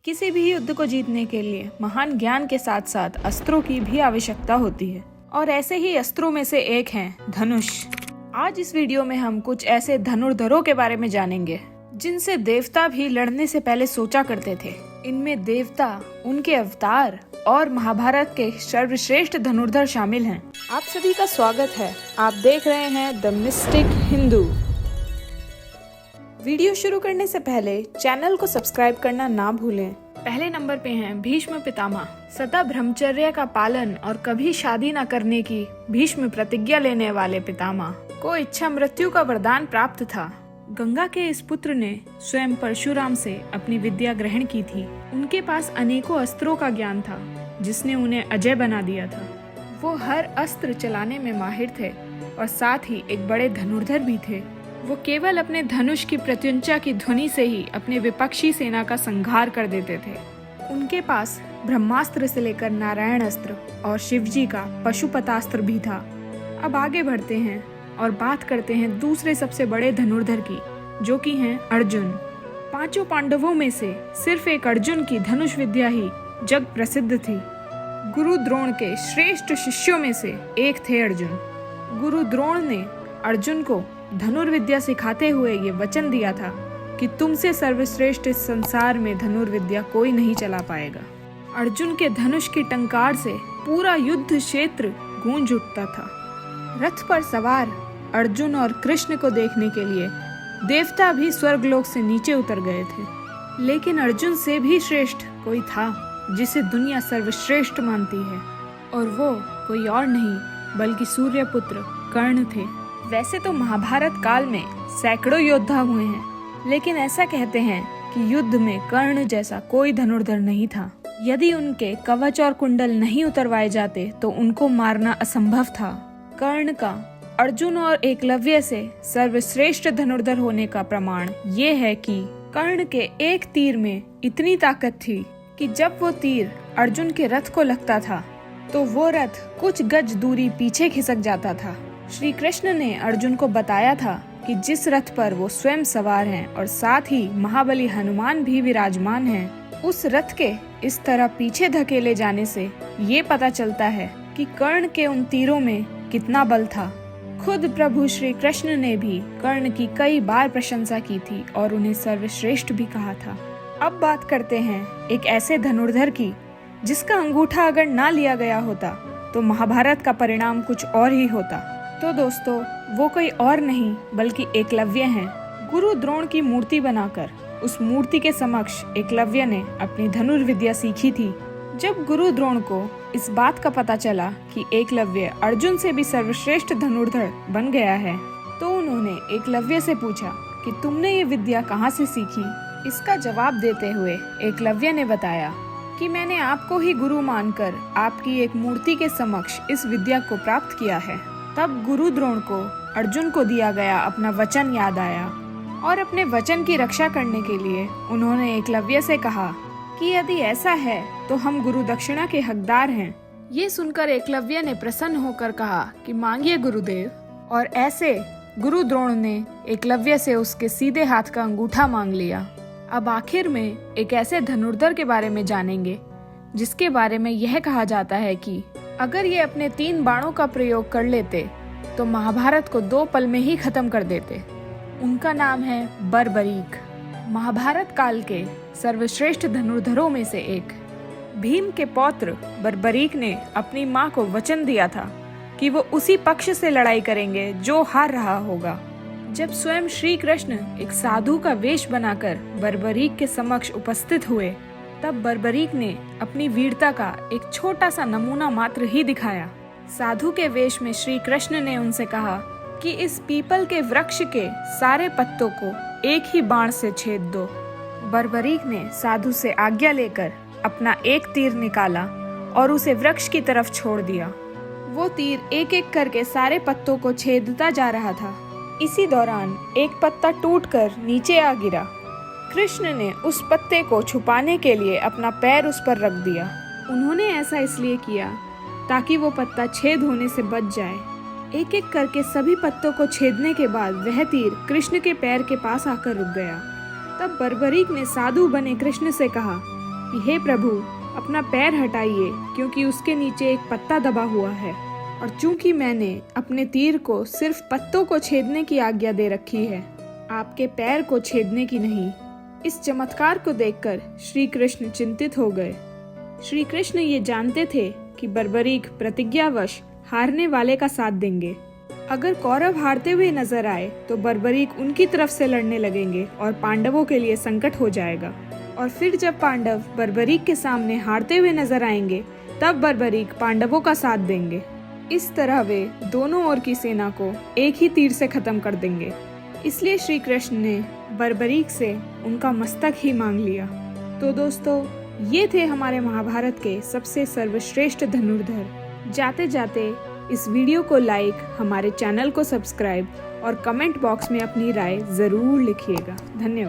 किसी भी युद्ध को जीतने के लिए महान ज्ञान के साथ साथ अस्त्रों की भी आवश्यकता होती है और ऐसे ही अस्त्रों में से एक है धनुष। आज इस वीडियो में हम कुछ ऐसे धनुर्धरों के बारे में जानेंगे जिनसे देवता भी लड़ने से पहले सोचा करते थे। इनमें देवता, उनके अवतार और महाभारत के सर्वश्रेष्ठ धनुर्धर शामिल हैं। आप सभी का स्वागत है। आप देख रहे हैं द मिस्टिक हिंदू। वीडियो शुरू करने से पहले चैनल को सब्सक्राइब करना ना भूलें। पहले नंबर पे हैं भीष्म पितामह। सदा ब्रह्मचर्य का पालन और कभी शादी न करने की भीष्म प्रतिज्ञा लेने वाले पितामह को इच्छा मृत्यु का वरदान प्राप्त था। गंगा के इस पुत्र ने स्वयं परशुराम से अपनी विद्या ग्रहण की थी। उनके पास अनेकों अस्त्रों का ज्ञान था जिसने उन्हें अजय बना दिया था। वो हर अस्त्र चलाने में माहिर थे और साथ ही एक बड़े धनुर्धर भी थे। वो केवल अपने धनुष की प्रत्यंचा की ध्वनि से ही अपने विपक्षी सेना का संहार कर देते थे। उनके पास ब्रह्मास्त्र से लेकर नारायण अस्त्र और शिवजी का पशुपतास्त्र भी था। अब आगे बढ़ते हैं और बात करते हैं दूसरे सबसे बड़े धनुर्धर की, जो कि हैं अर्जुन। पांचों पांडवों में से सिर्फ एक अर्जुन की धनुष विद्या ही जग प्रसिद्ध थी। गुरु द्रोण के श्रेष्ठ शिष्यों में से एक थे अर्जुन। गुरु द्रोण ने अर्जुन को धनुर्विद्या सिखाते हुए ये वचन दिया था कि तुमसे सर्वश्रेष्ठ इस संसार में धनुर्विद्या कोई नहीं चला पाएगा। अर्जुन के धनुष की टंकार से पूरा युद्ध क्षेत्र गूंज उठता था। रथ पर सवार अर्जुन और कृष्ण को देखने के लिए देवता भी स्वर्गलोक से नीचे उतर गए थे। लेकिन अर्जुन से भी श्रेष्ठ कोई था जिसे दुनिया सर्वश्रेष्ठ मानती है, और वो कोई और नहीं बल्कि सूर्यपुत्र कर्ण थे। वैसे तो महाभारत काल में सैकड़ों योद्धा हुए हैं, लेकिन ऐसा कहते हैं कि युद्ध में कर्ण जैसा कोई धनुर्धर नहीं था। यदि उनके कवच और कुंडल नहीं उतरवाए जाते तो उनको मारना असंभव था। कर्ण का अर्जुन और एकलव्य से सर्वश्रेष्ठ धनुर्धर होने का प्रमाण ये है कि कर्ण के एक तीर में इतनी ताकत थी कि जब वो तीर अर्जुन के रथ को लगता था तो वो रथ कुछ गज दूरी पीछे खिसक जाता था। श्री कृष्ण ने अर्जुन को बताया था कि जिस रथ पर वो स्वयं सवार हैं और साथ ही महाबली हनुमान भी विराजमान हैं, उस रथ के इस तरह पीछे धकेले जाने से ये पता चलता है कि कर्ण के उन तीरों में कितना बल था। खुद प्रभु श्री कृष्ण ने भी कर्ण की कई बार प्रशंसा की थी और उन्हें सर्वश्रेष्ठ भी कहा था। अब बात करते हैं एक ऐसे धनुर्धर की जिसका अंगूठा अगर ना लिया गया होता तो महाभारत का परिणाम कुछ और ही होता। तो दोस्तों, वो कोई और नहीं बल्कि एकलव्य हैं। गुरु द्रोण की मूर्ति बनाकर उस मूर्ति के समक्ष एकलव्य ने अपनी धनुर्विद्या सीखी थी। जब गुरु द्रोण को इस बात का पता चला कि एकलव्य अर्जुन से भी सर्वश्रेष्ठ धनुर्धर बन गया है, तो उन्होंने एकलव्य से पूछा कि तुमने ये विद्या कहाँ से सीखी। इसका जवाब देते हुए एकलव्य ने बताया कि मैंने आपको ही गुरु मानकर आपकी एक मूर्ति के समक्ष इस विद्या को प्राप्त किया है। तब गुरु द्रोण को अर्जुन को दिया गया अपना वचन याद आया और अपने वचन की रक्षा करने के लिए उन्होंने एकलव्य से कहा कि यदि ऐसा है तो हम गुरु दक्षिणा के हकदार हैं। ये सुनकर एकलव्य ने प्रसन्न होकर कहा कि मांगिए गुरुदेव, और ऐसे गुरु द्रोण ने एकलव्य से उसके सीधे हाथ का अंगूठा मांग लिया। अब आखिर में एक ऐसे धनुर्धर के बारे में जानेंगे जिसके बारे में यह कहा जाता है कि अगर ये अपने 3 बाणों का प्रयोग कर लेते तो महाभारत को 2 पल में ही खत्म कर देते। उनका नाम है बर्बरीक। महाभारत काल के सर्वश्रेष्ठ धनुर्धरों में से एक। भीम के पौत्र बर्बरीक ने अपनी मां को वचन दिया था कि वो उसी पक्ष से लड़ाई करेंगे जो हार रहा होगा। जब स्वयं श्री कृष्ण एक साधु का वेश बनाकर बर्बरीक के समक्ष उपस्थित हुए, तब बर्बरीक ने अपनी वीरता का एक छोटा सा नमूना मात्र ही दिखाया। साधु के वेश में श्री कृष्ण ने उनसे कहा कि इस पीपल के वृक्ष के सारे पत्तों को एक ही बाण से छेद दो। बर्बरीक ने साधु से आज्ञा लेकर अपना एक तीर निकाला और उसे वृक्ष की तरफ छोड़ दिया। वो तीर एक एक करके सारे पत्तों को छेदता जा रहा था। इसी दौरान एक पत्ता टूटकर नीचे आ गिरा। कृष्ण ने उस पत्ते को छुपाने के लिए अपना पैर उस पर रख दिया। उन्होंने ऐसा इसलिए किया ताकि वो पत्ता छेद होने से बच जाए। एक एक करके सभी पत्तों को छेदने के बाद वह तीर कृष्ण के पैर के पास आकर रुक गया। तब बर्बरीक ने साधु बने कृष्ण से कहा कि हे प्रभु, अपना पैर हटाइए, क्योंकि उसके नीचे एक पत्ता दबा हुआ है, और चूंकि मैंने अपने तीर को सिर्फ पत्तों को छेदने की आज्ञा दे रखी है, आपके पैर को छेदने की नहीं। इस चमत्कार को देखकर श्री कृष्ण चिंतित हो गए। श्री कृष्ण ये जानते थे कि बर्बरीक प्रतिज्ञावश हारने वाले का साथ देंगे। अगर कौरव हारते हुए नजर आए तो बर्बरीक उनकी तरफ से लड़ने लगेंगे और पांडवों के लिए संकट हो जाएगा। और फिर जब पांडव बर्बरीक के सामने हारते हुए नजर आएंगे, तब बर्बरीक पांडवों का साथ देंगे। इस तरह वे दोनों ओर की सेना को एक ही तीर से खत्म कर देंगे। इसलिए श्री कृष्ण ने बर्बरीक से उनका मस्तक ही मांग लिया। तो दोस्तों, ये थे हमारे महाभारत के सबसे सर्वश्रेष्ठ धनुर्धर। जाते जाते इस वीडियो को लाइक, हमारे चैनल को सब्सक्राइब और कमेंट बॉक्स में अपनी राय जरूर लिखिएगा। धन्यवाद।